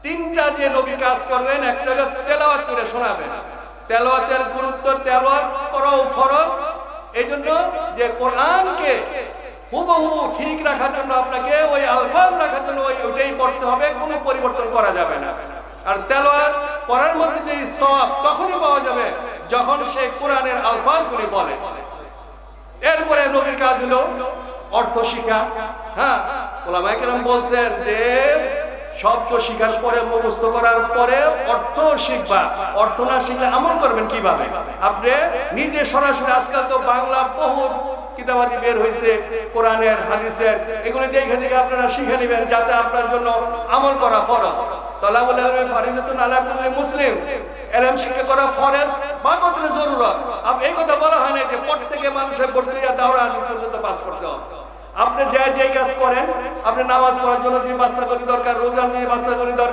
তিনটা যে নবী কাজ করবেন, একটা হলো তেলাওয়াত করে শোনাবেন। তেলাওয়াতের গুরুত্ব, তেলাওয়াত করাও ফরজ। এই জন্য যে কোরআনকে হুবহু ঠিক রাখার জন্য আপনাকে ওই আলফাজ রাখার জন্য ওইটাই পড়তে হবে, কোনো পরিবর্তন করা যাবে না। আর তেলাওয়াত করার মধ্যে যে সওয়াব তখনই পাওয়া যাবে যখন সে কোরআনের আলফাজগুলি বলে। এরপরে নবীর কাজ হলো অর্থ শিখা। হ্যাঁ, ওলামায়ে কেরাম বলছেন যে শব্দ শিখার পরে, মুখস্থ করার পরে অর্থ শিখবা। অর্থ না শিখলে আমল করবেন কিভাবে? আপনি নিজে সরাসরি, আজকাল তো বাংলা বহু কিতাবাদি বের হয়েছে, কোরআনের, হাদিসের, এগুলো দেখে দেখে আপনারা শিখে নেবেন, যাতে আপনার জন্য আমল করা ফরজ। তালাবুল ইলমি ফারিদাতুন আলা কুল্লি মুসলিম, ইলম শিক্ষা করা ফরজ বা কদরে জরুরত। এই কথা বলা হয় না যে প্রত্যেকে মানুষের বর্তমানে দাওরা হাদিস পর্যন্ত পাস করতে হবে। আপনি যে কাজ করেন, আপনি নামাজ পড়ার জন্য যে 5 টাকা দরকার, রোজা নিয়ে 5 টাকা দরকার,